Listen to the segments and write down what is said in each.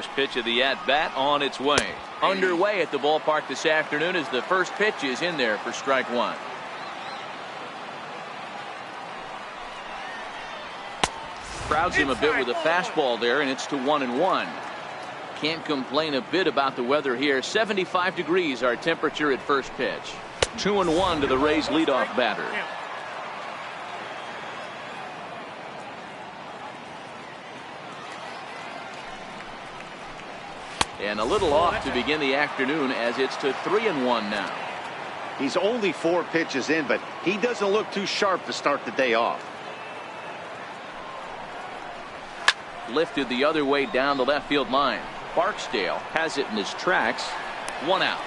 First pitch of the at-bat on its way. Underway at the ballpark this afternoon as the first pitch is in there for strike one. Crowds him a bit with a fastball there, and it's to 1-1. Can't complain a bit about the weather here. 75 degrees our temperature at first pitch. 2-1 to the Rays leadoff batter. And a little off to begin the afternoon as it's to 3-1 now. He's only 4 pitches in, but he doesn't look too sharp to start the day off. Lifted the other way down the left field line. Barksdale has it in his tracks. 1 out.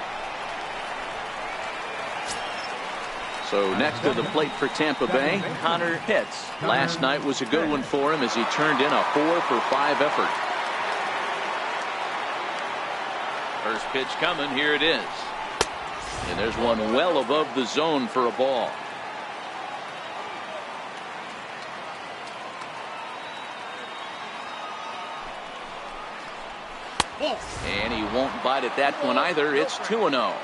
So next to the plate for Tampa Bay, Connor Pitts. Last night was a good one for him as he turned in a 4-for-5 effort. First pitch coming. Here it is. And there's one well above the zone for a ball. And he won't bite at that one either. It's 2-0.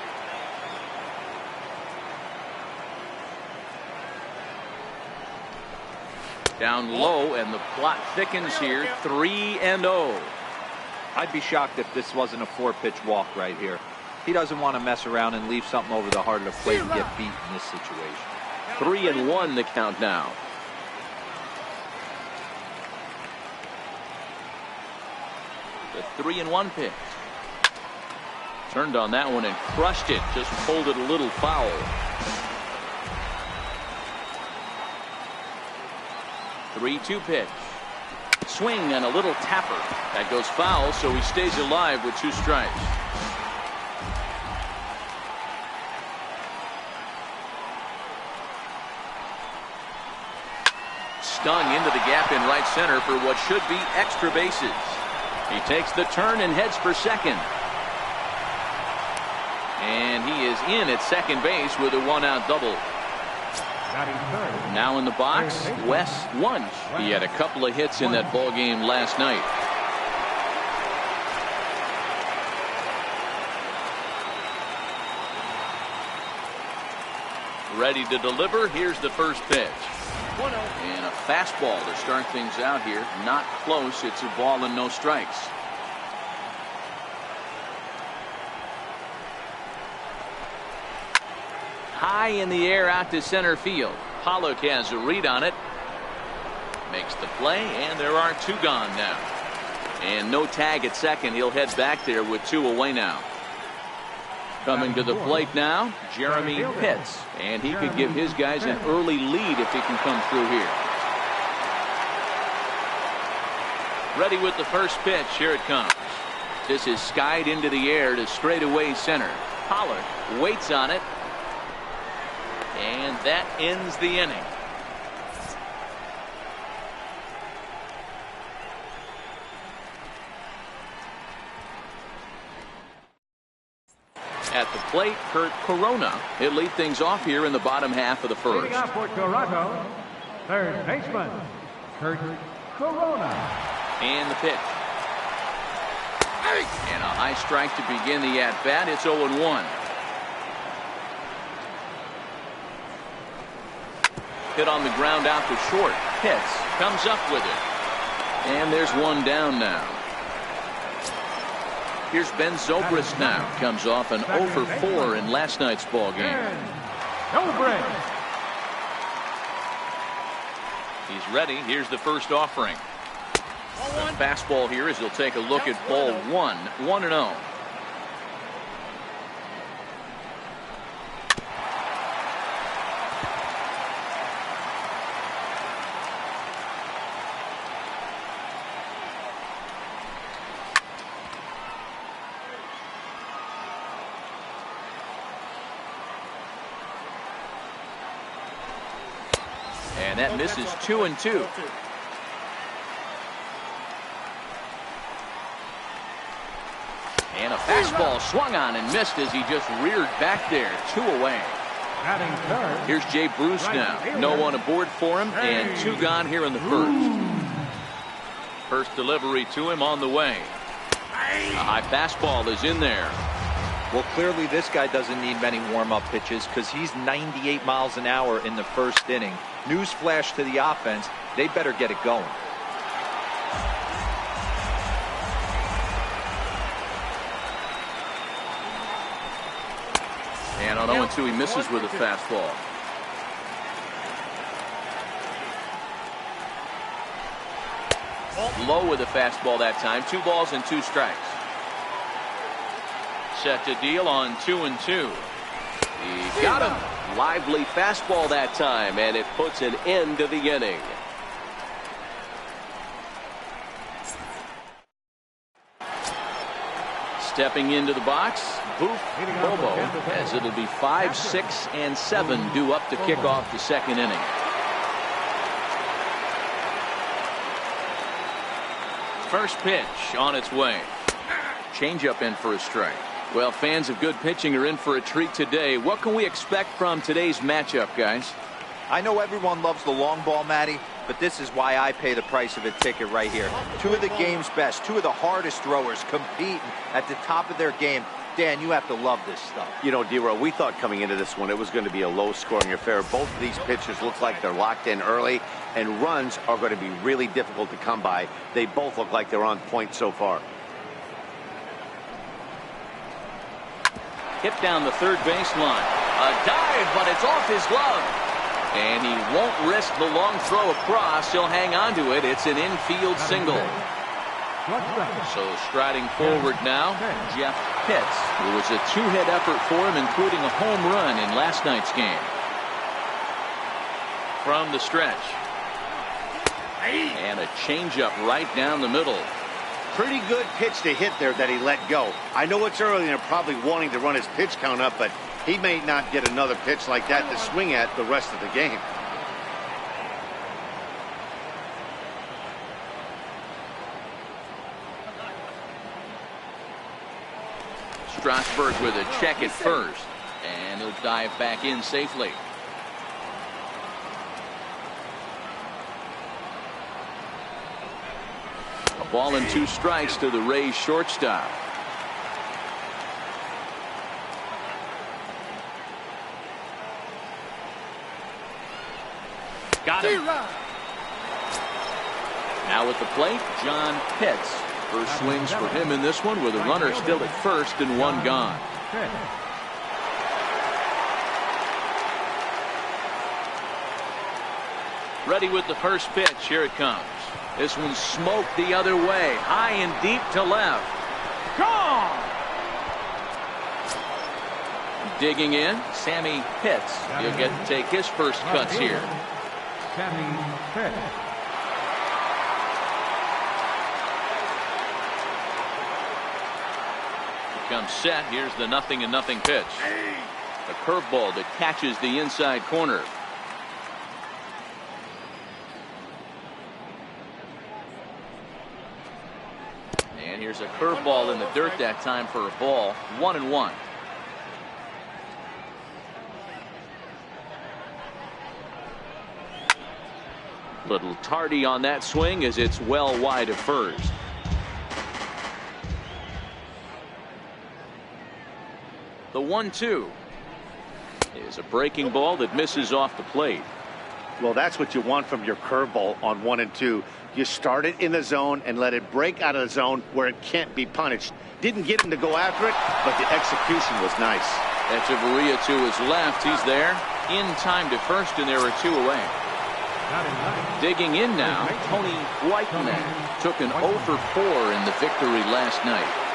Down low, and the plot thickens here. 3-0. I'd be shocked if this wasn't a 4-pitch walk right here. He doesn't want to mess around and leave something over the heart of the plate and get beat in this situation. 3-1 the count now. The 3-1 pitch. Turned on that one and crushed it. Just pulled it a little foul. 3-2 pitch. Swing and a little tapper. That goes foul, so he stays alive with 2 strikes. Stung into the gap in right center for what should be extra bases. He takes the turn and heads for second. And he is in at second base with a 1-out double. Now in the box, Wes Wunsch. He had a couple of hits in that ball game last night. Ready to deliver. Here's the first pitch. And a fastball to start things out here. Not close. It's a ball and no strikes. High in the air out to center field. Pollock has a read on it. Makes the play, and there are 2 gone now. And no tag at second. He'll head back there with 2 away now. Coming to the plate now, Jeremy Pitts. And he could give his guys an early lead if he can come through here. Ready with the first pitch. Here it comes. This is skied into the air to straightaway center. Pollard waits on it. And that ends the inning. At the plate, Kurt Corona. He'll lead things off here in the bottom half of the first. Leading off for Toronto, third baseman, Kurt Corona. And the pitch. And a high strike to begin the at-bat. It's 0-1. Hit on the ground out to short. Pitts comes up with it. And there's 1 down now. Here's Ben Zobrist now. Comes off an 0-for-4 in last night's ball game. Zobrist. He's ready. Here's the first offering. The fastball here as he'll take a look at ball 1. 1-0. And that misses 2-2. And a fastball swung on and missed as he just reared back there. 2 away. Here's Jay Bruce now. No one aboard for him and 2 gone here in the first. First delivery to him on the way. High fastball is in there. Well, clearly this guy doesn't need many warm-up pitches because he's 98 miles an hour in the first inning. Newsflash to the offense, they better get it going. And on 0-2, he misses with a fastball. Low with a fastball that time. 2 balls and 2 strikes. Set to deal on 2-2. He got him. Lively fastball that time, and it puts an end to the inning. Stepping into the box, Boof Bobo, as it'll be 5, 6, and 7 due up to kick off the second inning. First pitch on its way. Changeup in for a strike. Well, fans of good pitching are in for a treat today. What can we expect from today's matchup, guys? I know everyone loves the long ball, Matty, but this is why I pay the price of a ticket right here. 2 of the game's best, 2 of the hardest throwers competing at the top of their game. Dan, you have to love this stuff. You know, D-Row, we thought coming into this one it was going to be a low-scoring affair. Both of these pitchers look like they're locked in early, and runs are going to be really difficult to come by. They both look like they're on point so far. Hit down the third baseline. A dive, but it's off his glove. And he won't risk the long throw across. He'll hang on to it. It's an infield single. So striding forward now, Jeff Pitts. It was a 2-hit effort for him, including a home run in last night's game. From the stretch. And a changeup right down the middle. Pretty good pitch to hit there that he let go. I know it's early and they're probably wanting to run his pitch count up, but he may not get another pitch like that to swing at the rest of the game. Strasburg with a check at first, and he'll dive back in safely. A ball and 2 strikes to the Rays shortstop. Got him. Now at the plate, John Pitts. First swings for him in this one with a runner still at first and 1 gone. Ready with the first pitch. Here it comes. This one smoked the other way. High and deep to left. Gone! Digging in, Sammy Pitts. He'll get to take his first cuts here. Sammy Pitts. Comes set. Here's the 0-0 pitch. A curveball that catches the inside corner. And here's a curveball in the dirt that time for a ball. 1-1. Little tardy on that swing as it's well wide of first. The 1-2 is a breaking ball that misses off the plate. Well, that's what you want from your curveball on 1 and 2. You start it in the zone and let it break out of the zone where it can't be punished. Didn't get him to go after it, but the execution was nice. Echeverria to his left. He's there in time to first, and there are 2 away. Digging in now, Tony Whiteman took an 0 for 4 in the victory last night.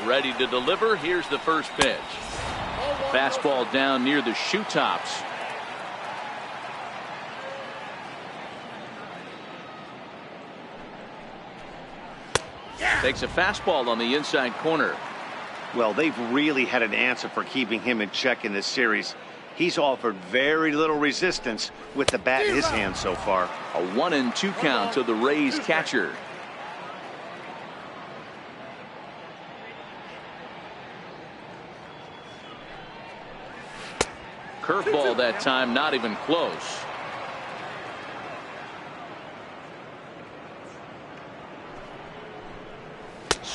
Ready to deliver. Here's the first pitch. Fastball down near the shoe tops. Takes a fastball on the inside corner. Well, they've really had an answer for keeping him in check in this series. He's offered very little resistance with the bat in his hand so far. A 1-2 count to the Rays catcher. Curveball that time, not even close.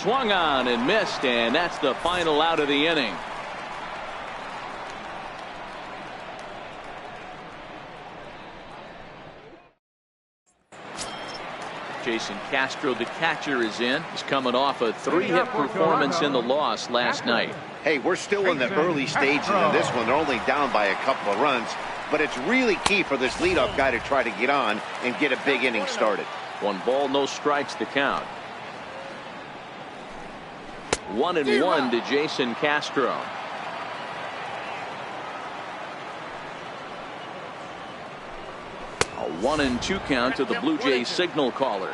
swung on and missed, and that's the final out of the inning. Jason Castro, the catcher, is in. He's coming off a 3-hit performance in the loss last night. Hey, we're still in the early stages in this one. They're only down by a couple of runs, but it's really key for this leadoff guy to try to get on and get a big inning started. 1 ball, no strikes to count. 1-1 to Jason Castro. A 1-2 count to the Blue Jays signal caller.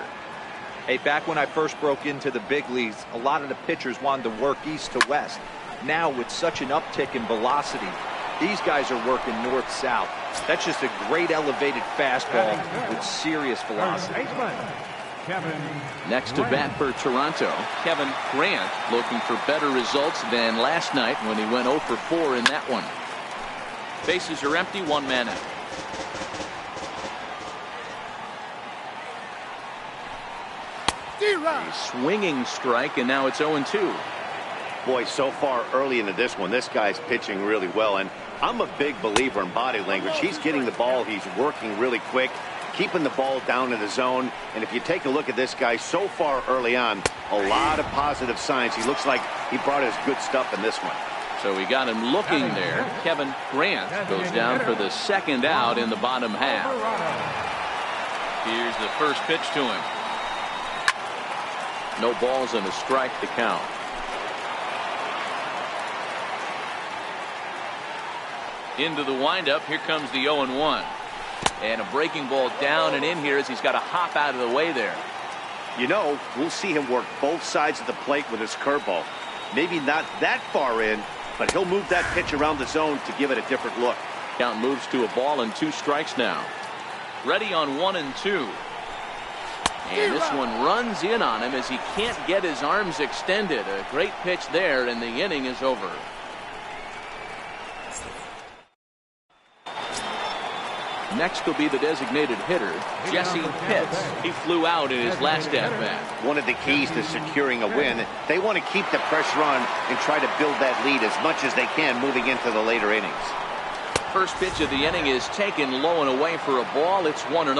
Hey, back when I first broke into the big leagues, a lot of the pitchers wanted to work east to west. Now, with such an uptick in velocity, these guys are working north-south. That's just a great elevated fastball with serious velocity. Next to bat for Toronto, Kevin Grant, looking for better results than last night when he went 0 for 4 in that one. Bases are empty, 1 man out. A swinging strike, and now it's 0-2. Boy, so far early into this one, this guy's pitching really well, and I'm a big believer in body language. He's getting the ball, he's working really quick, keeping the ball down in the zone. And if you take a look at this guy so far early on, a lot of positive signs. He looks like he brought his good stuff in this one. So we got him looking there. Kevin Grant goes down for the 2nd out in the bottom half. Here's the first pitch to him. No balls and a strike to count. Into the windup. Here comes the 0-1. And a breaking ball down and in here as he's got to hop out of the way there. You know, we'll see him work both sides of the plate with his curveball. Maybe not that far in, but he'll move that pitch around the zone to give it a different look. Count moves to a ball and 2 strikes now. Ready on 1-2. And this one runs in on him as he can't get his arms extended. A great pitch there, and the inning is over. Next will be the designated hitter, Jesse Pitts. He flew out in his last at-bat. One of the keys to securing a win, they want to keep the pressure on and try to build that lead as much as they can moving into the later innings. First pitch of the inning is taken low and away for a ball. It's 1-0.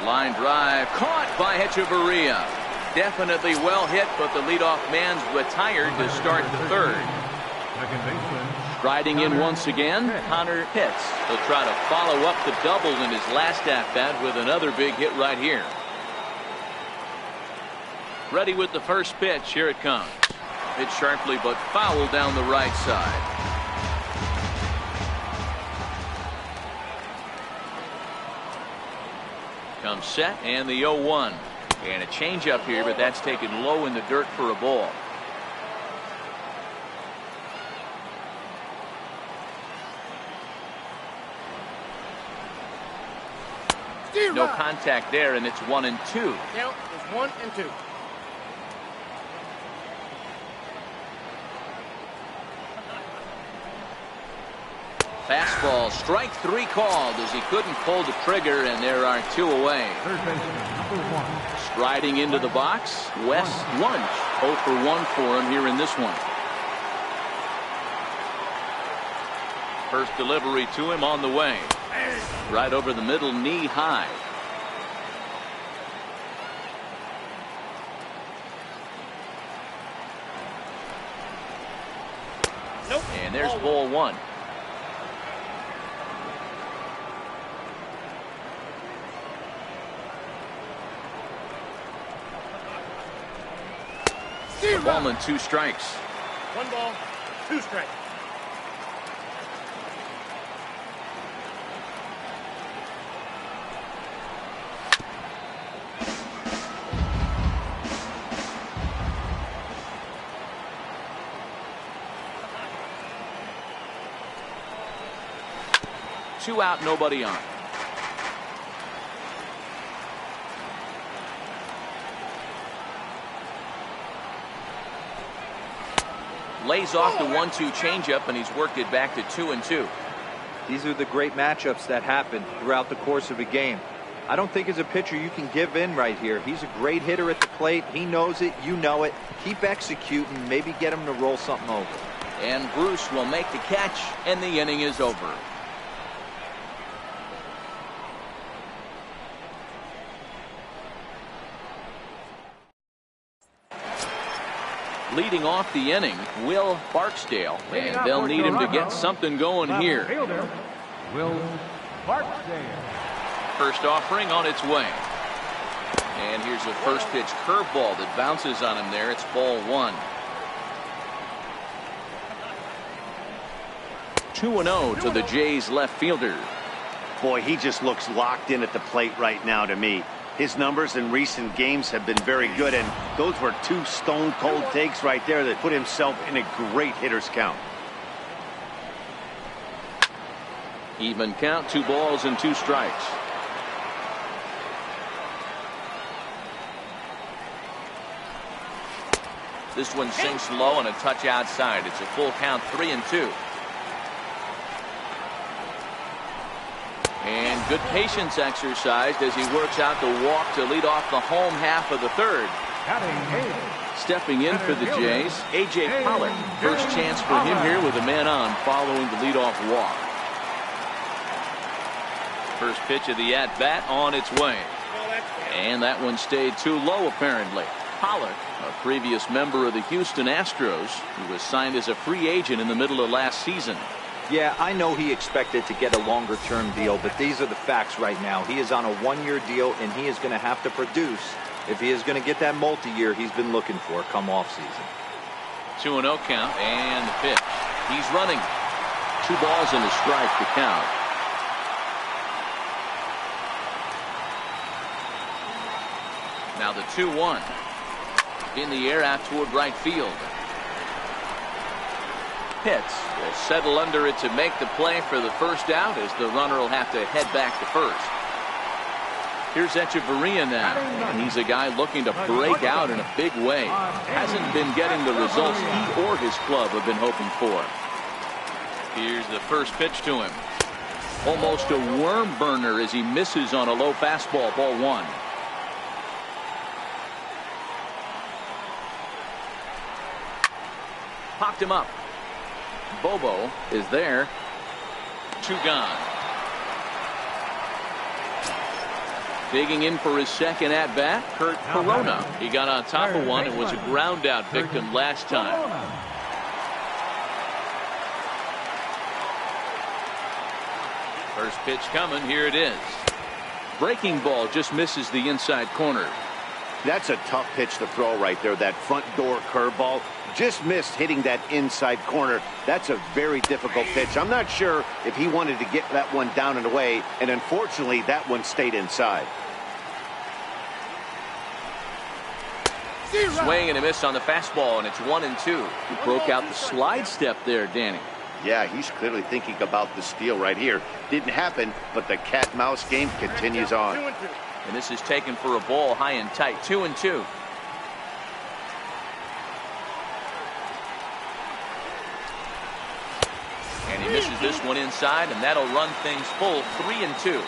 Line drive caught by Hechavarria. Definitely well hit, but the leadoff man's retired to start the 3rd. Riding in once again, Connor Pitts. He'll try to follow up the double in his last at-bat with another big hit right here. Ready with the first pitch. Here it comes. Hit sharply but foul down the right side. Comes set and the 0-1. And a changeup here, but that's taken low in the dirt for a ball. No contact there, and it's 1-2. Count is 1-2. Fastball, strike 3 called as he couldn't pull the trigger, and there are 2 away. Striding into the box, Wes Wunsch. 0 for 1 for him here in this one. First delivery to him on the way. Right over the middle, knee high. Nope. And there's ball 1. A ball and 2 strikes. 1 ball, 2 strikes. Two out, nobody on. Lays off the 1-2 changeup, and he's worked it back to 2-2. These are the great matchups that happen throughout the course of a game. I don't think as a pitcher you can give in right here. He's a great hitter at the plate. He knows it. You know it. Keep executing. Maybe get him to roll something over. And Bruce will make the catch, and the inning is over. Leading off the inning, Will Barksdale, and they'll need him to get something going here. Will Barksdale. First offering on its way. And here's a first pitch curveball that bounces on him there. It's ball 1. 2-0 to the Jays left fielder. Boy, he just looks locked in at the plate right now to me. His numbers in recent games have been very good, and those were 2 stone-cold takes right there that put himself in a great hitter's count. Even count, 2 balls and 2 strikes. This one sinks low and a touch outside. It's a full count, 3-2. And good patience exercised as he works out the walk to lead off the home half of the third. Stepping in for the Jays, A.J. Pollock. First chance for him here with a man on following the leadoff walk. First pitch of the at-bat on its way. And that one stayed too low apparently. Pollock, a previous member of the Houston Astros, who was signed as a free agent in the middle of last season. Yeah, I know he expected to get a longer-term deal, but these are the facts right now. He is on a 1-year deal, and he is going to have to produce if he is going to get that multi-year he's been looking for come off-season. 2-0 count, and the pitch. He's running. 2 balls and a strike to count. Now the 2-1. In the air out toward right field. Pitts will settle under it to make the play for the first out as the runner will have to head back to first. Here's Echeverria now, and he's a guy looking to break out in a big way. Hasn't been getting the results he or his club have been hoping for. Here's the first pitch to him. Almost a worm burner as he misses on a low fastball, ball 1. Popped him up. Bobo is there. 2 gone. Digging in for his second at bat, Kurt Corona. He got on top of one and was a ground out victim last time. First pitch coming. Here it is. Breaking ball just misses the inside corner. That's a tough pitch to throw right there. That front door curveball just missed hitting that inside corner. That's a very difficult pitch. I'm not sure if he wanted to get that one down and away, and unfortunately that one stayed inside. Swing and a miss on the fastball, and it's 1-2. He broke out the slide step there, Danny. Yeah, he's clearly thinking about the steal right here. Didn't happen, but the cat-mouse game continues on. And this is taken for a ball high and tight. 2-2. And he misses this one inside, and that'll run things full. 3-2.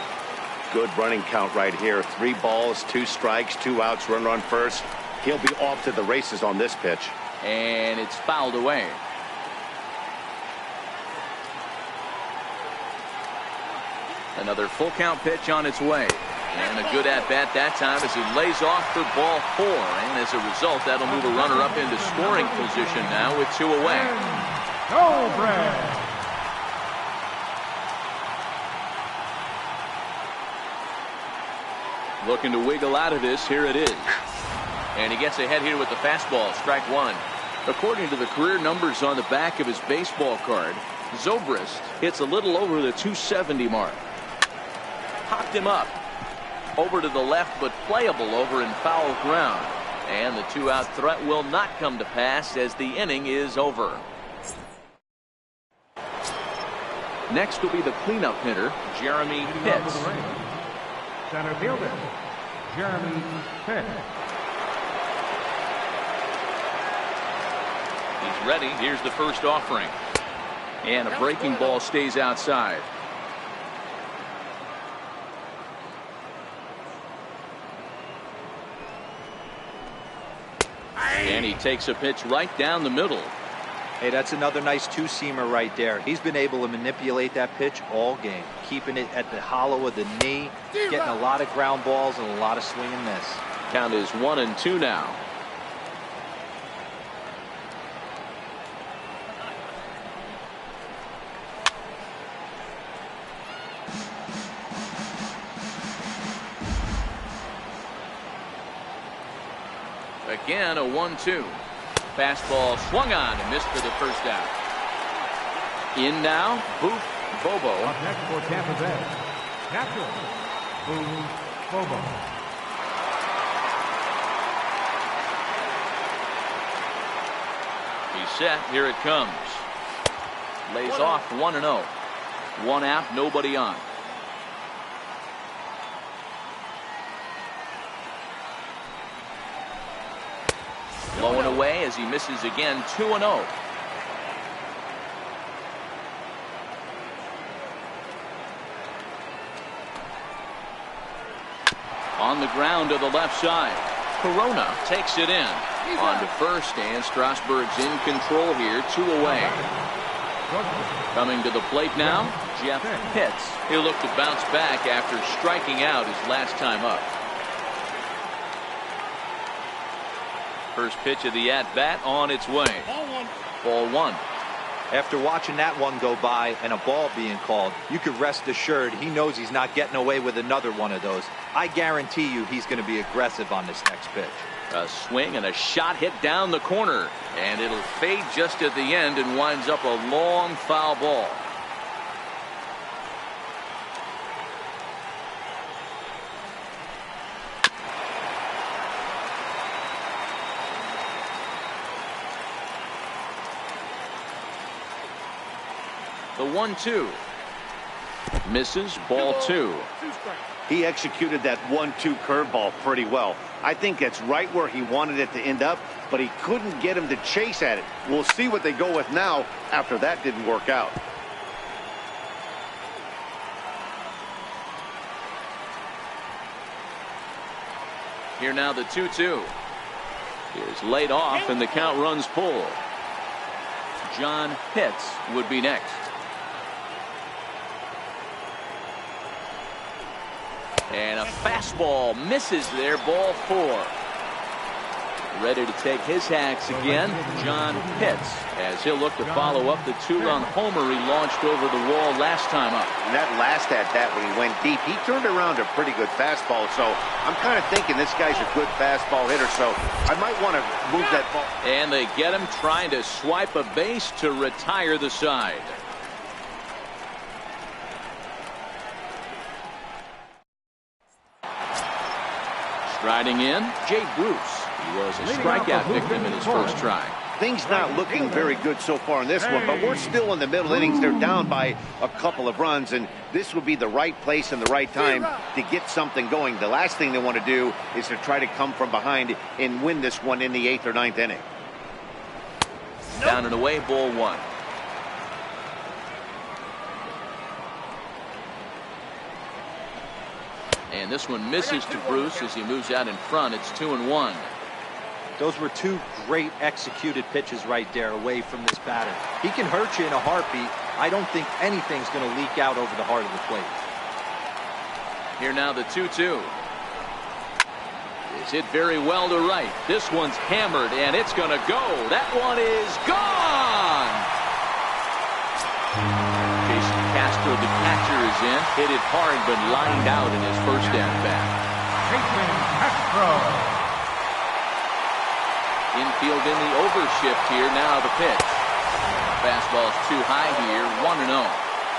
Good running count right here. 3 balls, 2 strikes, 2 outs, run on first. He'll be off to the races on this pitch. And it's fouled away. Another full count pitch on its way. And a good at-bat that time as he lays off for ball 4. And as a result, that'll move a runner up into scoring position now with 2 away. Goldberg. Looking to wiggle out of this. Here it is. And he gets ahead here with the fastball. Strike 1. According to the career numbers on the back of his baseball card, Zobrist hits a little over the 270 mark. Popped him up. Over to the left, but playable over in foul ground. And the 2-out threat will not come to pass as the inning is over. Next will be the cleanup hitter, Jeremy Pitts. Center fielder, Jeremy Pitts. He's ready. Here's the first offering. And a breaking ball stays outside. And he takes a pitch right down the middle. Hey, that's another nice two-seamer right there. He's been able to manipulate that pitch all game, keeping it at the hollow of the knee, getting a lot of ground balls and a lot of swing and miss. Count is 1-2 now. Again, a 1-2. Fastball swung on and missed for the first out. In now, Boof Bobo. Up next for Tampa Bay, catcher, Boof Bobo. He's set. Here it comes. Lays off 1-0. One out, nobody on. Blowing away as he misses again. 2-0. On the ground to the left side. Corona takes it in. On to first, and Strasburg's in control here. 2 away. Coming to the plate now, Jeff Pitts. He'll look to bounce back after striking out his last time up. First pitch of the at-bat on its way. Ball one. After watching that one go by and a ball being called, you could rest assured he knows he's not getting away with another one of those. I guarantee you he's going to be aggressive on this next pitch. A swing and a shot hit down the corner, and it'll fade just at the end and winds up a long foul ball. The 1-2 misses. Ball 2. He executed that 1-2 curveball pretty well. I think that's right where he wanted it to end up, but he couldn't get him to chase at it. We'll see what they go with now after that didn't work out. Here now the 2-2 is laid off and the count runs full. John Pitts would be next. And a fastball misses there. Ball 4. Ready to take his hacks again, John Pitts, as he'll look to follow up the 2-run homer he launched over the wall last time up. And that last at-bat when he went deep, he turned around a pretty good fastball. So I'm kind of thinking this guy's a good fastball hitter, so I might want to move that ball. And they get him trying to swipe a base to retire the side. Striding in, Jay Bruce. He was a strikeout victim in his first try. Things not looking very good so far in this one, but we're still in the middle innings. They're down by a couple of runs, and this would be the right place and the right time to get something going. The last thing they want to do is to try to come from behind and win this one in the 8th or 9th inning. Down and away, ball 1. And this one misses to Bruce as he moves out in front. It's 2-1. Those were 2 great executed pitches right there away from this batter. He can hurt you in a heartbeat. I don't think anything's going to leak out over the heart of the plate. Here now the 2-2. Is hit very well to right. This one's hammered, and it's going to go. That one is gone. Jason Castro, the catcher, is in. Hit it hard, but lined out in his first at-bat. Jason Castro. Infield in the overshift here. Now the pitch. Fastball's too high here. 1-0.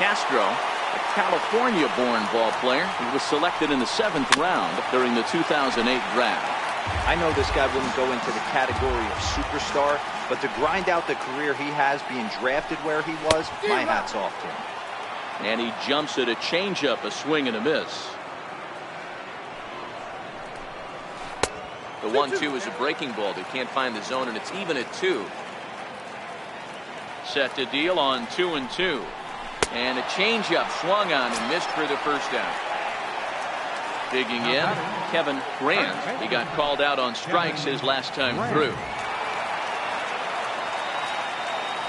Castro, a California-born ball player, he was selected in the 7th round during the 2008 draft. I know this guy wouldn't go into the category of superstar, but to grind out the career he has being drafted where he was, my hat's off to him. And he jumps at a changeup, a swing and a miss. The 1-2 is a breaking ball. They can't find the zone, and it's even at 2. Set to deal on 2-2. And a changeup swung on and missed for the first out. Digging in, Kevin Grant. He got called out on strikes his last time through.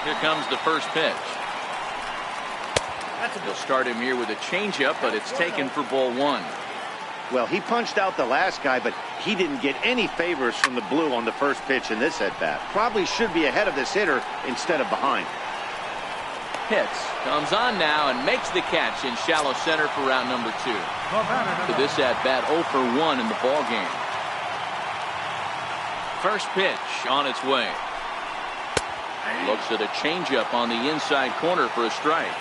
Here comes the first pitch. He'll start him here with a changeup, but it's taken for ball one. Well, he punched out the last guy, but he didn't get any favors from the blue on the first pitch in this at-bat. Probably should be ahead of this hitter instead of behind. Hits, comes on now and makes the catch in shallow center for round number 2. To this at-bat, 0 for 1 in the ball game. First pitch on its way. Looks at a changeup on the inside corner for a strike.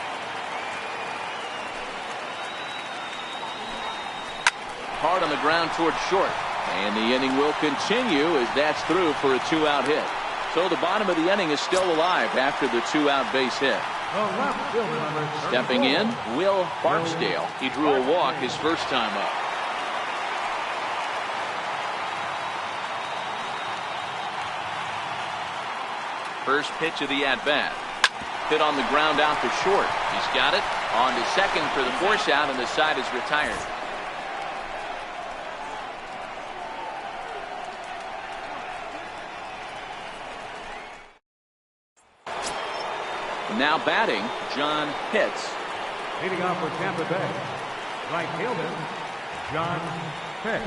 Hard on the ground towards short. And the inning will continue as that's through for a 2-out hit. So the bottom of the inning is still alive after the 2-out base hit. Stepping in, Will Barksdale. He drew a walk his first time up. First pitch of the at-bat. Hit on the ground out to short. He's got it. On to second for the force out, and the side is retired. Now batting, John Pitts. Leading off for Tampa Bay, right fielder, John Pitts.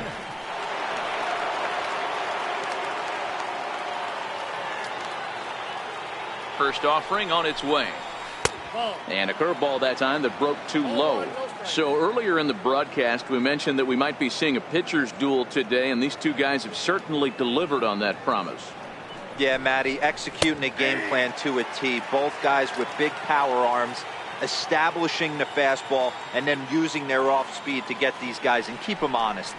First offering on its way. And a curveball that time that broke too low. So earlier in the broadcast, we mentioned that we might be seeing a pitcher's duel today, and these two guys have certainly delivered on that promise. Yeah, Matty, executing a game plan to a T. Both guys with big power arms, establishing the fastball, and then using their off speed to get these guys and keep them honest.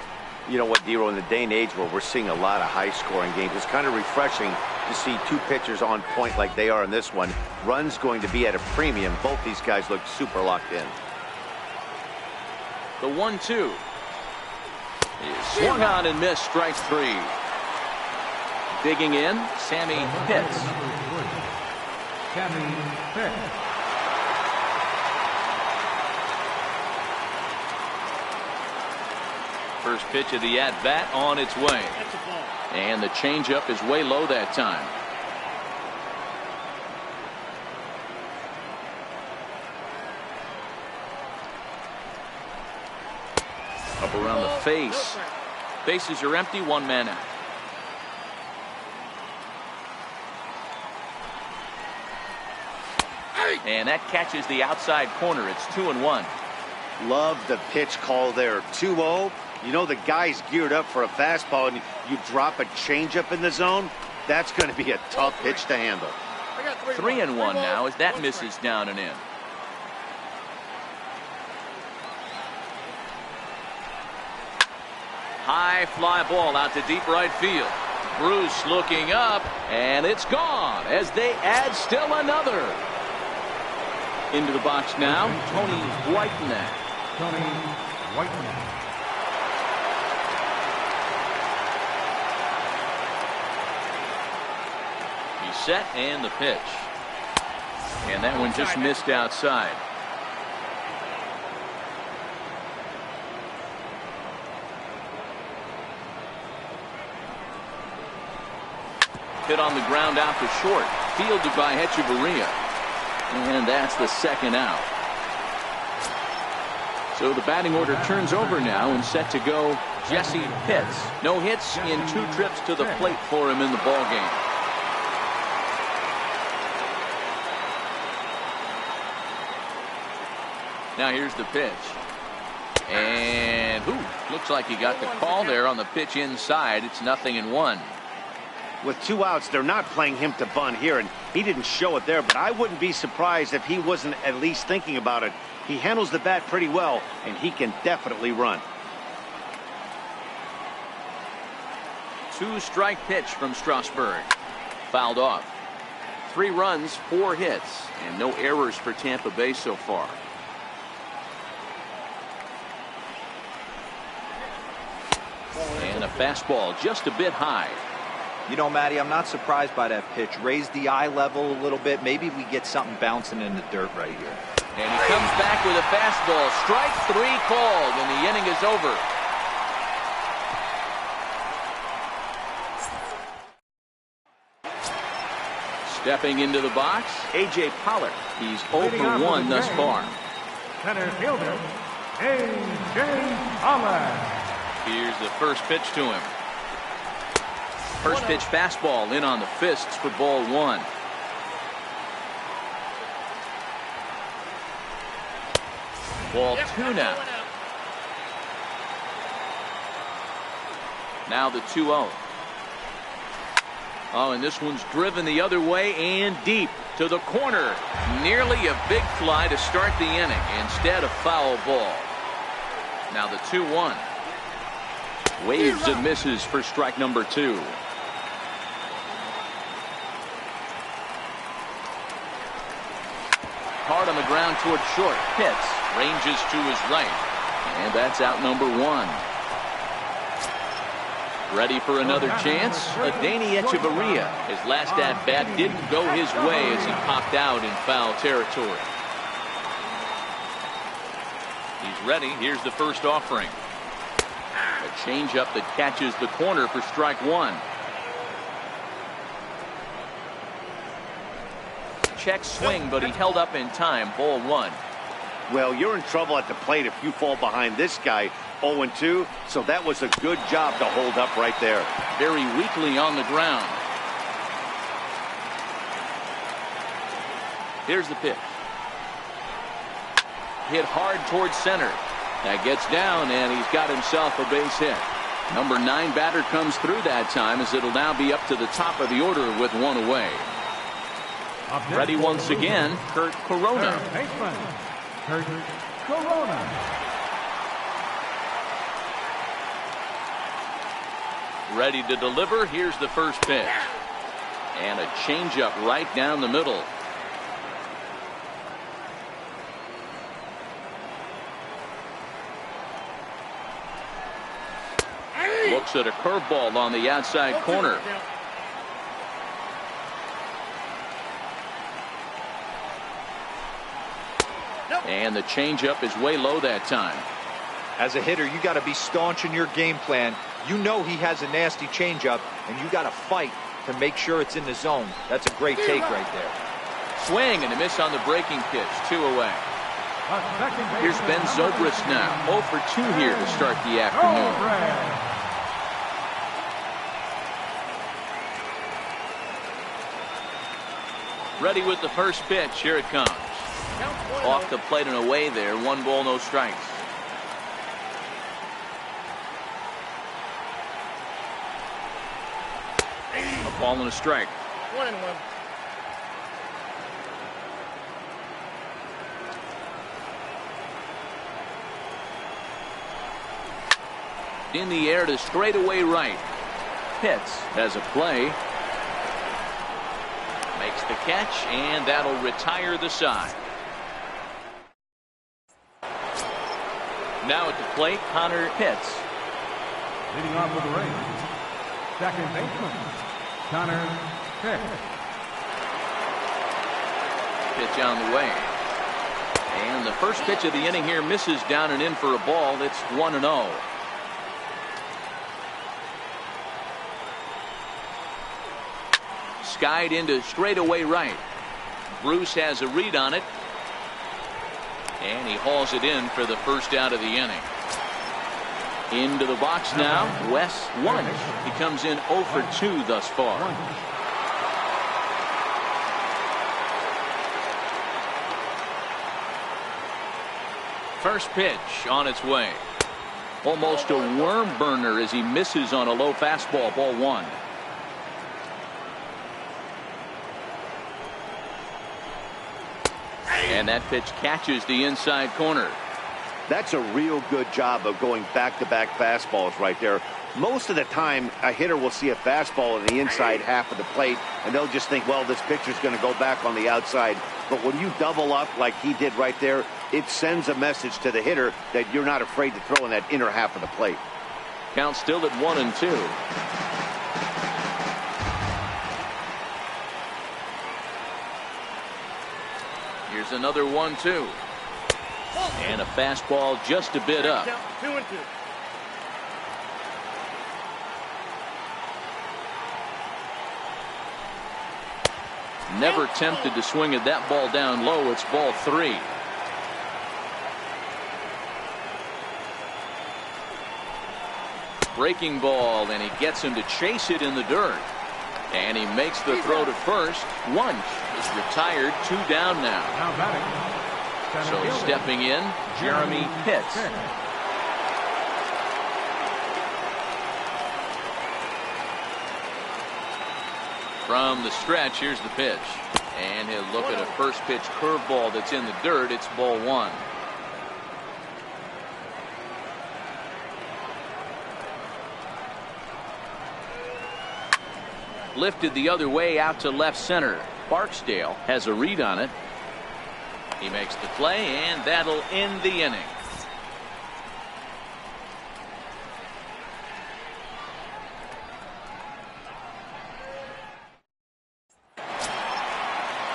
You know what, Dero, in the day and age where we're seeing a lot of high-scoring games, it's kind of refreshing to see two pitchers on point like they are in this one. Runs going to be at a premium. Both these guys look super locked in. The 1-2 is swung on and missed. Strike 3. Digging in, Sammy Pitts. Sammy Pitts. First pitch of the at-bat on its way. And the changeup is way low that time. Up around the face. Bases are empty, 1 man out. And that catches the outside corner. It's 2-1. Love the pitch call there. 2-0. You know the guy's geared up for a fastball, and you drop a changeup in the zone. That's going to be a tough pitch to handle. 3-1 now as that misses down and in. High fly ball out to deep right field. Bruce looking up, and it's gone as they add still another. Into the box now, Tony Whitenack. Tony Whitenack. He's set and the pitch. And that one just missed outside. Hit on the ground out to short. Fielded by Hechavarria. And that's the second out. So the batting order turns over now and set to go Jesse Pitts. No hits in 2 trips to the plate for him in the ball game. Now here's the pitch. And looks like he got the call there on the pitch inside. It's 0-1. With 2 outs, they're not playing him to bunt here, and he didn't show it there, but I wouldn't be surprised if he wasn't at least thinking about it. He handles the bat pretty well, and he can definitely run. 2-strike pitch from Strasburg. Fouled off. 3 runs, 4 hits, and no errors for Tampa Bay so far. And a fastball just a bit high. You know, Matty, I'm not surprised by that pitch. Raise the eye level a little bit. Maybe we get something bouncing in the dirt right here. And he comes back with a fastball. Strike 3 called, and the inning is over. Stepping into the box, A.J. Pollard. He's 0 for 1 thus far. Center fielder, A.J. Pollard. Here's the first pitch to him. First pitch fastball in on the fists for ball 1. Ball 2 now. Now the 2-0. Oh, and this one's driven the other way and deep to the corner. Nearly a big fly to start the inning. Instead, a foul ball. Now the 2-1. Waves and misses for strike number 2. Hard on the ground toward short. Hits. Ranges to his right. And that's out number 1. Ready for another chance? Adeiny Echeverria. His last at-bat didn't go his way as he popped out in foul territory. He's ready. Here's the first offering. A changeup that catches the corner for strike 1. Check swing, but he held up in time. Ball 1. Well, you're in trouble at the plate if you fall behind this guy 0-2, so that was a good job to hold up right there. Very weakly on the ground. Here's the pitch. Hit hard towards center. That gets down, and he's got himself a base hit. Number 9 batter comes through that time, as it'll now be up to the top of the order with 1 away. Ready once again, Kurt Corona. Kurt Corona. Ready to deliver. Here's the first pitch. And a changeup right down the middle. Looks at a curveball on the outside corner. And the changeup is way low that time. As a hitter, you got to be staunch in your game plan. You know he has a nasty changeup, and you got to fight to make sure it's in the zone. That's a great take right there. Swing and a miss on the breaking pitch. 2 away. Here's Ben Zobrist now. 0 for 2 here to start the afternoon. Ready with the first pitch. Here it comes. Off the plate and away there. 1 ball, no strikes. A ball and a strike. 1-1. In the air to straightaway right. Pitts has a play. Makes the catch, and that'll retire the side. Now at the plate, Connor Pitts. Leading off with the Rays, second baseman, Connor Pitts. Pitch on the way. And the first pitch of the inning here misses down and in for a ball. It's 1-0. Skied into straightaway right. Bruce has a read on it. And he hauls it in for the first out of the inning. Into the box now, Wes Wunsch. He comes in 0 for 2 thus far. First pitch on its way. Almost a worm burner as he misses on a low fastball. Ball 1. And that pitch catches the inside corner. That's a real good job of going back-to-back fastballs right there. Most of the time, a hitter will see a fastball in the inside half of the plate, and they'll just think, well, this pitcher's going to go back on the outside. But when you double up like he did right there, it sends a message to the hitter that you're not afraid to throw in that inner half of the plate. Count still at 1-2. Here's another 1-2. And a fastball just a bit up. 2-2. Never tempted to swing at that ball down low. It's ball 3. Breaking ball, and he gets him to chase it in the dirt. And he makes the throw to first. Wunsch is retired. 2 down now. Now batting. So stepping in, Jeremy Pitts. From the stretch, here's the pitch. And he'll look at a first pitch curveball that's in the dirt. It's ball 1. Lifted the other way out to left center. Barksdale has a read on it. He makes the play, and that'll end the inning.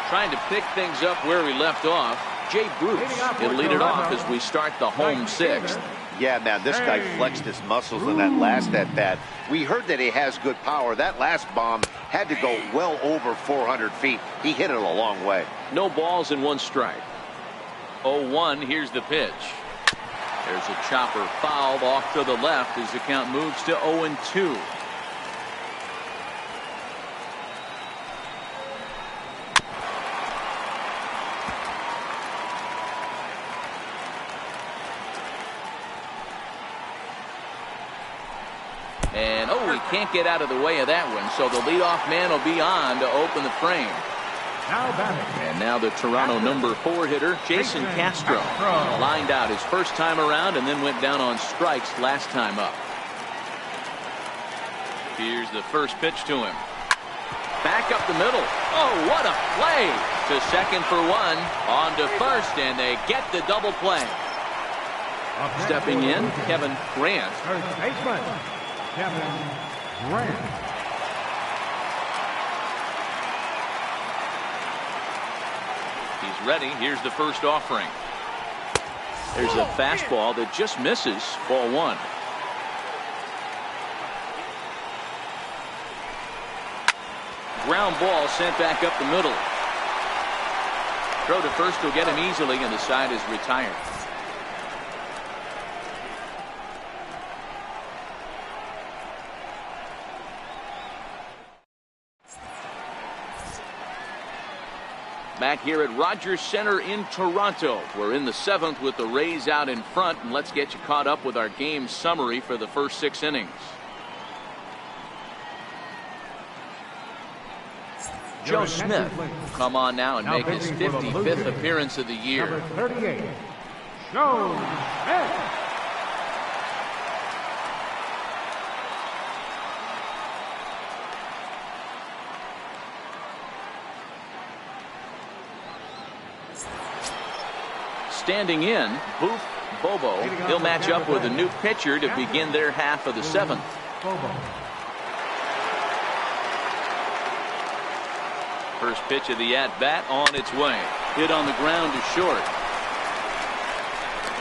Trying to pick things up where we left off. Jay Bruce will lead it off as we start the home 6th. Yeah, man, this guy flexed his muscles in that last at-bat. We heard that he has good power. That last bomb had to go well over 400 feet. He hit it a long way. No balls and 1 strike. 0-1, here's the pitch. There's a chopper fouled off to the left as the count moves to 0-2. And he can't get out of the way of that one, so the leadoff man will be on to open the frame. Now batting. And now the Toronto number 4 hitter, Jason Castro. Lined out his first time around and then went down on strikes last time up. Here's the first pitch to him. Back up the middle. Oh, what a play! To second for 1, on to first, and they get the double play. Stepping in, Kevin Grant. First baseman, Kevin Grant. He's ready. Here's the first offering. There's a fastball that just misses. Ball 1. Ground ball sent back up the middle. Throw to first will get him easily, and the side is retired. Back here at Rogers Center in Toronto. We're in the 7th with the Rays out in front, and let's get you caught up with our game summary for the first 6 innings. Joe Smith will come on now and make his 55th appearance of the year. Number 38, Joe Smith. Standing in, Boof Bobo. He'll match up with a new pitcher to begin their half of the 7th. First pitch of the at-bat on its way. Hit on the ground to short.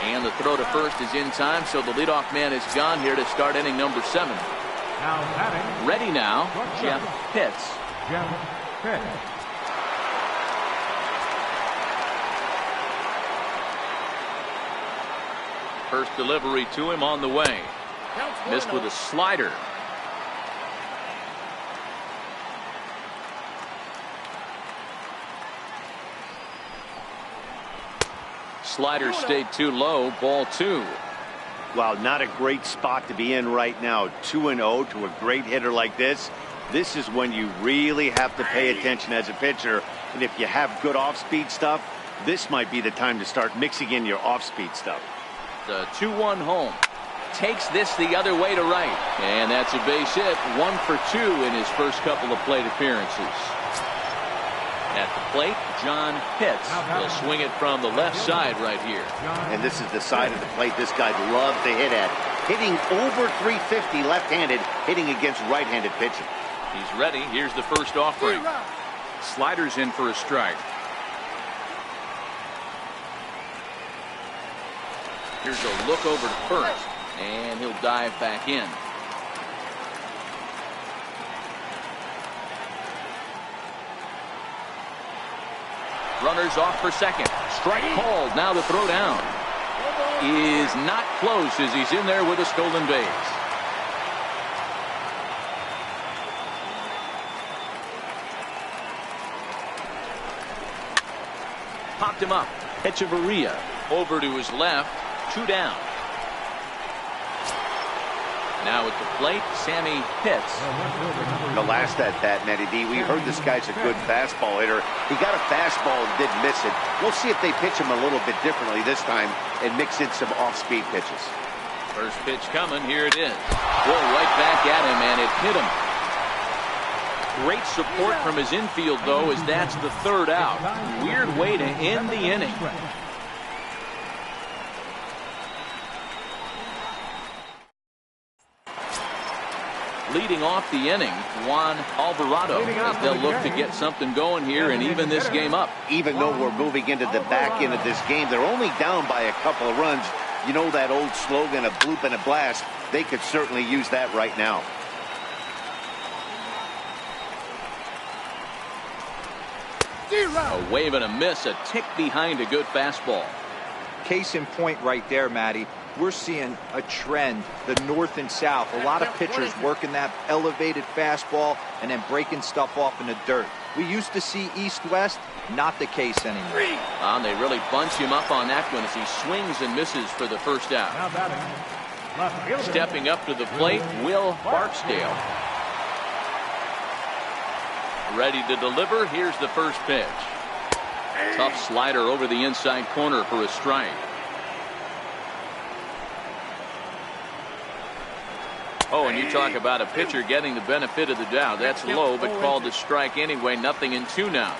And the throw to first is in time, so the leadoff man is gone here to start inning number 7. Now batting. Ready now, Jeff Pitts. Jeff Pitts. First delivery to him on the way. Missed with a slider. Slider stayed too low. Ball 2. Wow, not a great spot to be in right now. 2-0 to a great hitter like this. This is when you really have to pay attention as a pitcher. And if you have good off-speed stuff, this might be the time to start mixing in your off-speed stuff. The 2-1 home. Takes this the other way to right. And that's a base hit. 1 for 2 in his first couple of plate appearances. At the plate, John Pitts will swing it from the left side right here. And this is the side of the plate this guy loves to hit at. Hitting over 350 left-handed, hitting against right-handed pitching. He's ready. Here's the first offering. Sliders in for a strike. Here's a look over to first, and he'll dive back in. Runners off for second. Strike called. Now the throw down is not close as he's in there with a stolen base. Popped him up. Hechavarria over to his left. 2 down. Now at the plate, Sammy Pitts. The last at bat, Matty D, we heard this guy's a good fastball hitter. He got a fastball and didn't miss it. We'll see if they pitch him a little bit differently this time and mix in some off-speed pitches. First pitch coming. Here it is. Whoa, right back at him, and it hit him. Great support from his infield, though, as that's the 3rd out. Weird way to end the inning. Leading off the inning, Juan Alvarado, as they'll look to get something going here and even this game up. Even though we're moving into the back end of this game, they're only down by a couple of runs. You know that old slogan, a bloop and a blast. They could certainly use that right now. A wave and a miss, a tick behind a good fastball. Case in point right there, Matty. We're seeing a trend, the north and south. A lot of pitchers working that elevated fastball and then breaking stuff off in the dirt. We used to see east-west, not the case anymore. And they really bunch him up on that one as he swings and misses for the first out. Stepping up to the plate, Will Barksdale. Ready to deliver. Here's the first pitch. Tough slider over the inside corner for a strike. Oh, and you talk about a pitcher getting the benefit of the doubt. That's low, but called a strike anyway. 0-2 now.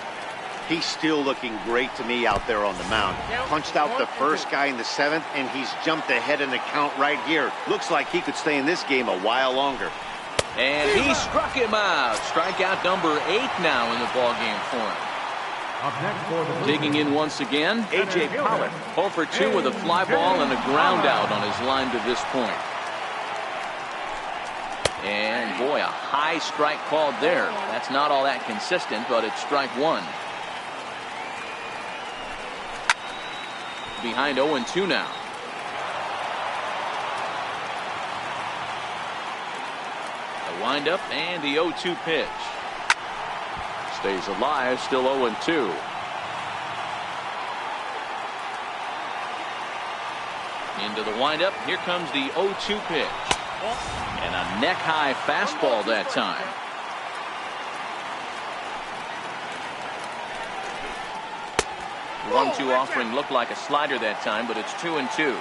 He's still looking great to me out there on the mound. Punched out the first guy in the 7th, and he's jumped ahead in the count right here. Looks like he could stay in this game a while longer. And he struck him out. Strikeout number 8 now in the ballgame for him. Digging in once again, A.J. Pollock. 0 for 2 with a fly ball and a ground out on his line to this point. And boy, a high strike called there. That's not all that consistent, but it's strike 1. Behind 0-2 now. The windup and the 0-2 pitch. Stays alive, still 0-2. Into the windup. Here comes the 0-2 pitch. And a neck-high fastball that time. One-two offering looked like a slider that time, but it's 2-2.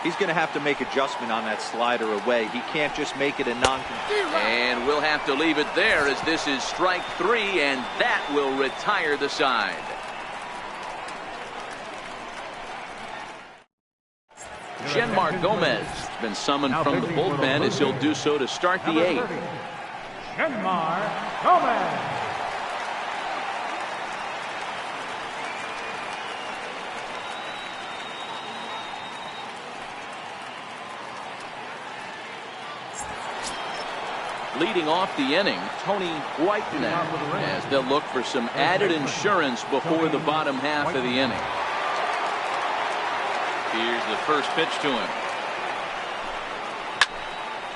He's going to have to make adjustment on that slider away. He can't just make it a And we'll have to leave it there as this is strike 3, and that will retire the side. Genmar Gomez has been summoned from the bullpen as he'll do so to start the 8th. Genmar Gomez. Leading off the inning, Tony Whiteman, as they'll look for some added insurance before the bottom half of the inning. Here's the first pitch to him.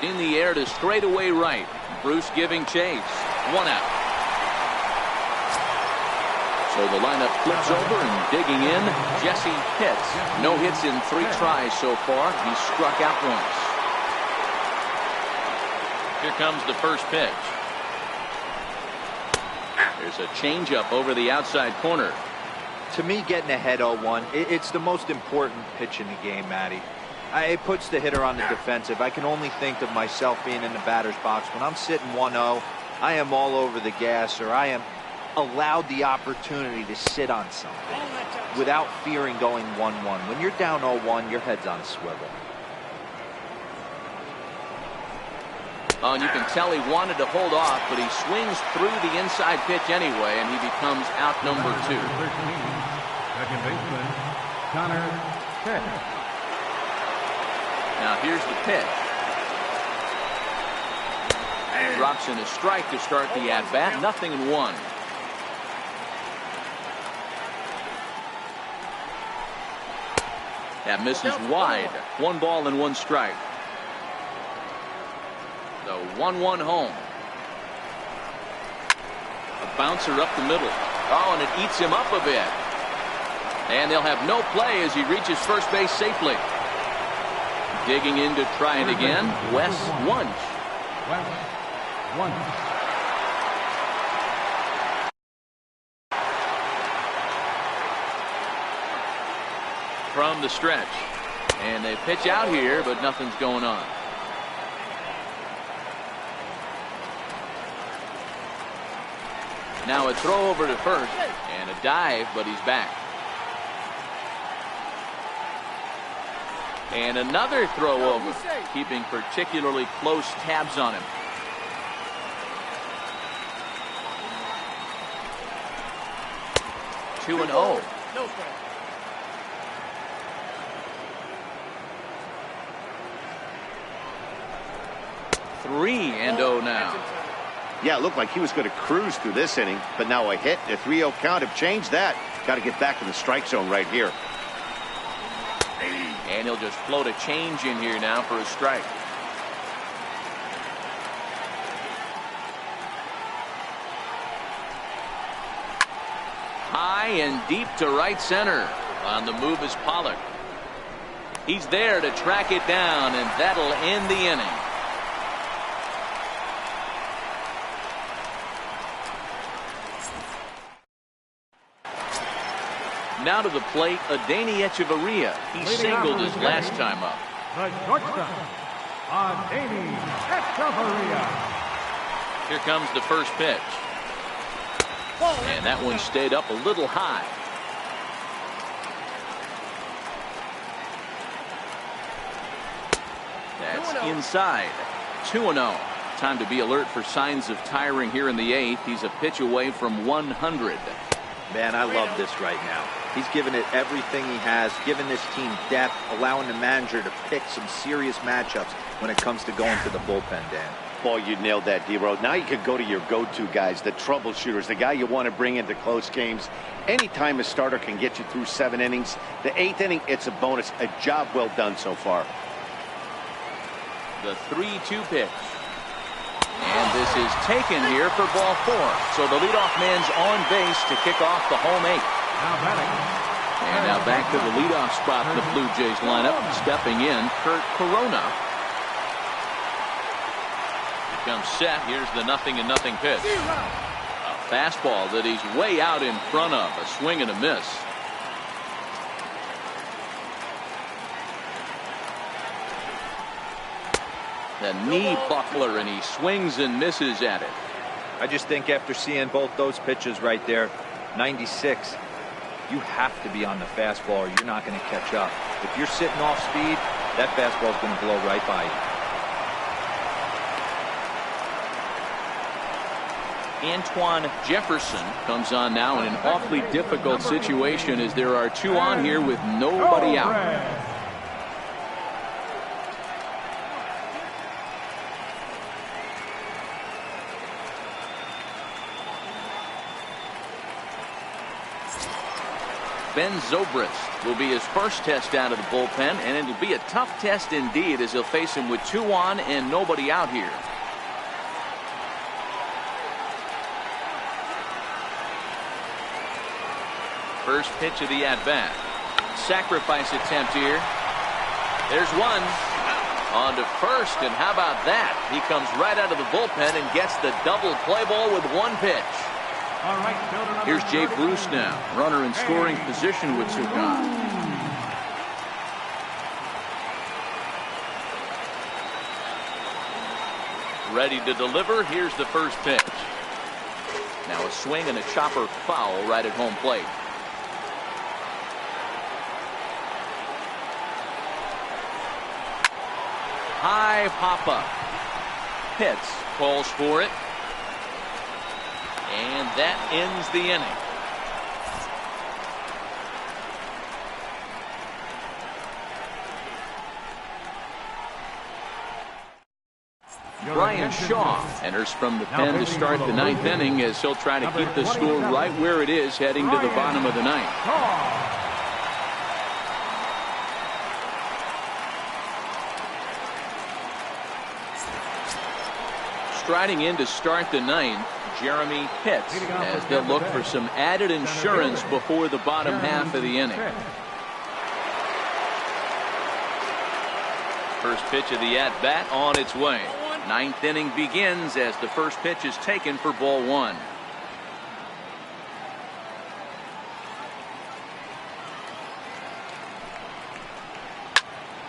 In the air to straightaway right. Bruce giving chase. 1 out. So the lineup flips over and digging in, Jesse Pitts. No hits in 3 tries so far. He's struck out once. Here comes the first pitch. There's a changeup over the outside corner. To me, getting ahead 0-1, it's the most important pitch in the game, Matty. It puts the hitter on the defensive. I can only think of myself being in the batter's box. When I'm sitting 1-0, I am all over the gas, or I am allowed the opportunity to sit on something without fearing going 1-1. When you're down 0-1, your head's on a swivel. Oh, and you can tell he wanted to hold off, but he swings through the inside pitch anyway, and he becomes out number 2. Second baseman, Connor Pitt. Now here's the pitch. Drops in a strike to start the at-bat. 0-1. That misses wide. 1 ball and 1 strike. The 1-1 home. A bouncer up the middle. Oh, and it eats him up a bit. And they'll have no play as he reaches first base safely. Digging in to try it again, Wes Wunsch. From the stretch. And they pitch out here, but nothing's going on. Now a throw over to first and a dive, but he's back. And another throw over, keeping particularly close tabs on him. Two and 0. No strike. Three and 0 now. Yeah, it looked like he was going to cruise through this inning, but now a hit and a 3-0 count have changed that. Got to get back in the strike zone right here. And he'll just float a change in here now for a strike. High and deep to right center. On the move is Pollock. He's there to track it down, and that'll end the inning. Now to the plate, Adeiny Echeverria. He singled his last time up. The shortstop, Adeiny Echeverria. Here comes the first pitch. And that one stayed up a little high. That's inside. 2-0. Time to be alert for signs of tiring here in the 8th. He's a pitch away from 100. Man, I love this right now. He's given it everything he has, given this team depth, allowing the manager to pick some serious matchups when it comes to going to the bullpen, Dan. Boy, you nailed that, D-Road. Now you could go to your go-to guys, the troubleshooters, the guy you want to bring into close games. Anytime a starter can get you through 7 innings, the 8th inning, it's a bonus. A job well done so far. The 3-2 pitch. And this is taken here for ball 4. So the leadoff man's on base to kick off the home 8th. And now back to the leadoff spot in the Blue Jays lineup. Stepping in, Kurt Corona. He comes set. Here's the 0-0 pitch. A fastball that he's way out in front of. A swing and a miss. The knee buckler, and he swings and misses at it. I just think after seeing both those pitches right there, 96, you have to be on the fastball or you're not going to catch up. If you're sitting off speed, that fastball is going to blow right by you. Antoine Jefferson comes on now in an awfully difficult situation as there are 2 on here with nobody out. Ben Zobrist will be his first test out of the bullpen, and it'll be a tough test indeed as he'll face him with 2 on and nobody out here. First pitch of the at-bat. Sacrifice attempt here. There's one. On to first, and how about that? He comes right out of the bullpen and gets the double play ball with 1 pitch. Here's Jay Bruce now, runner in scoring position with Sukan. Ready to deliver. Here's the first pitch. Now a swing and a chopper foul right at home plate. High pop-up. Pitts calls for it. And that ends the inning. Brian Shaw enters from the pen to start the 9th inning as he'll try to keep the score right where it is heading to the bottom of the 9th. Striding in to start the ninth, Jeremy Pitts, as they'll look for some added insurance before the bottom half of the inning. First pitch of the at-bat on its way. Ninth inning begins as the first pitch is taken for ball one.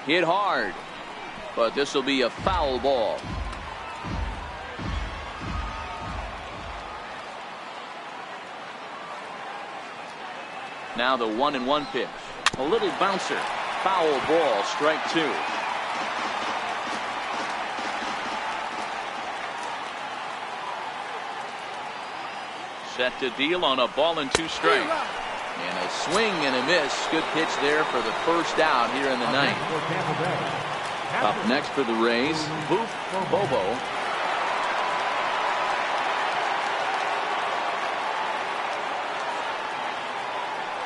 Hit hard, but this will be a foul ball. Now the 1-1 pitch. A little bouncer. Foul ball, strike two. Set to deal on a ball and two strikes. And a swing and a miss. Good pitch there for the first out here in the ninth. Up next for the Rays, Boof Bobo.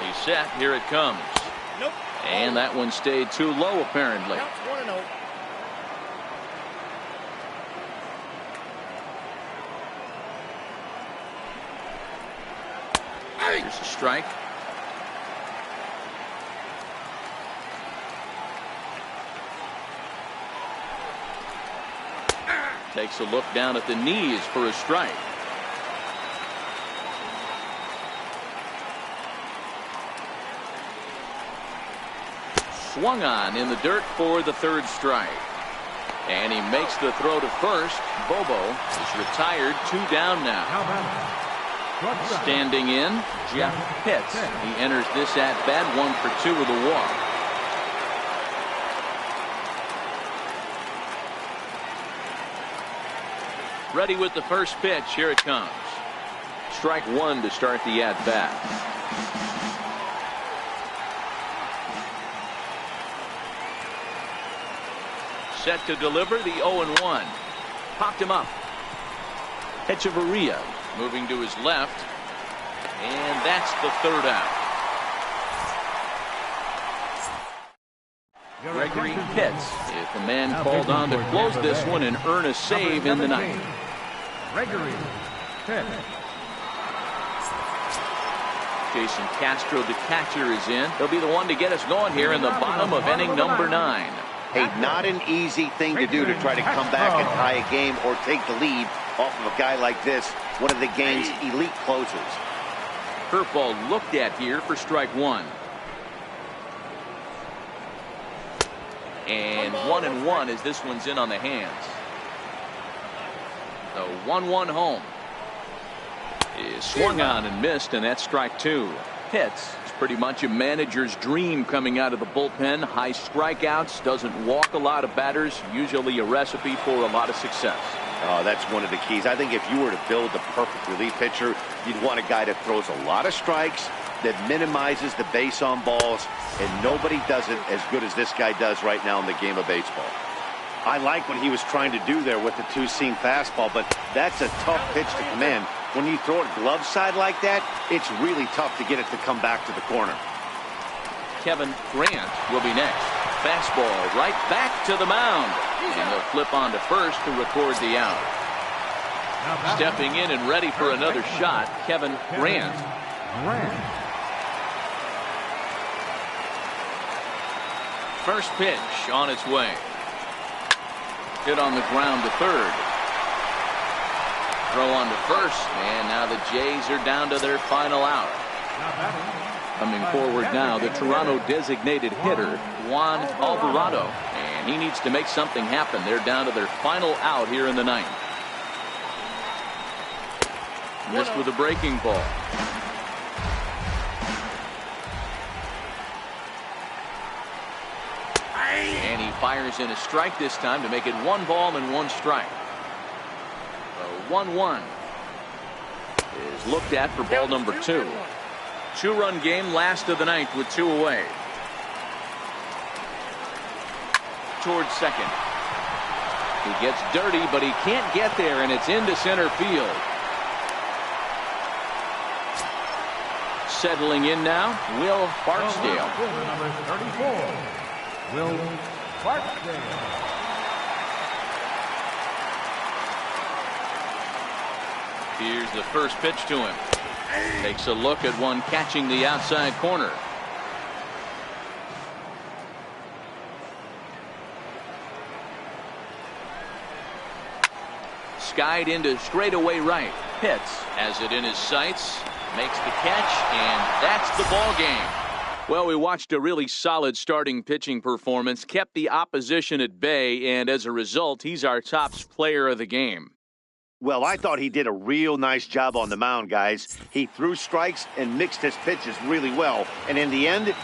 He's set. Here it comes. Nope. And that one stayed too low, apparently. Counts 1-0. Here's a strike. Takes a look down at the knees for a strike. Swung on in the dirt for the third strike. And he makes the throw to first. Bobo is retired, 2 down now. Standing in, Jeff Pitts. He enters this at bat 1 for 2 with a walk. Ready with the first pitch. Here it comes. Strike one to start the at bat. Set to deliver the 0-1. Popped him up. Echeverria moving to his left. And that's the third out. Gregory Pitts is the man called on to close this one and earn a save in the ninth. Gregory Pitts. Jason Castro, the catcher, is in. He'll be the one to get us going here in the bottom of inning number 9. Hey, not an easy thing to do to try to come back and tie a game or take the lead off of a guy like this, one of the game's elite closers. Curveball looked at here for strike one. And 1-1 as this one's in on the hands. The 1-1 home is swung on and missed, and that's strike two. Pitts is pretty much a manager's dream coming out of the bullpen. High strikeouts, doesn't walk a lot of batters, usually a recipe for a lot of success. Oh, that's one of the keys. I think if you were to build the perfect relief pitcher, you'd want a guy that throws a lot of strikes, that minimizes the base on balls, and nobody does it as good as this guy does right now in the game of baseball. I like what he was trying to do there with the two-seam fastball, but that's a tough pitch to command. When you throw it glove side like that, it's really tough to get it to come back to the corner. Kevin Grant will be next. Fastball right back to the mound. And he'll flip on to first to record the out. Stepping in and ready for another shot, Kevin Grant. First pitch on its way. Hit on the ground to third. Throw on to first, and now the Jays are down to their final out. Coming forward now, the Toronto designated hitter, Juan Alvarado. And he needs to make something happen. They're down to their final out here in the ninth. Missed with a breaking ball. And he fires in a strike this time to make it 1 ball and 1 strike. The 1-1 is looked at for ball number 2. 2-run game, last of the ninth with 2 away. Towards second. He gets dirty, but he can't get there, and it's into center field. Settling in now, Will Barksdale. Number 34, Will Barksdale. Here's the first pitch to him. Takes a look at one catching the outside corner. Skied into straightaway right. Pitts has it in his sights, makes the catch, and that's the ball game. Well, we watched a really solid starting pitching performance, kept the opposition at bay, and as a result, he's our top player of the game. Well, I thought he did a real nice job on the mound, guys. He threw strikes and mixed his pitches really well, and in the end,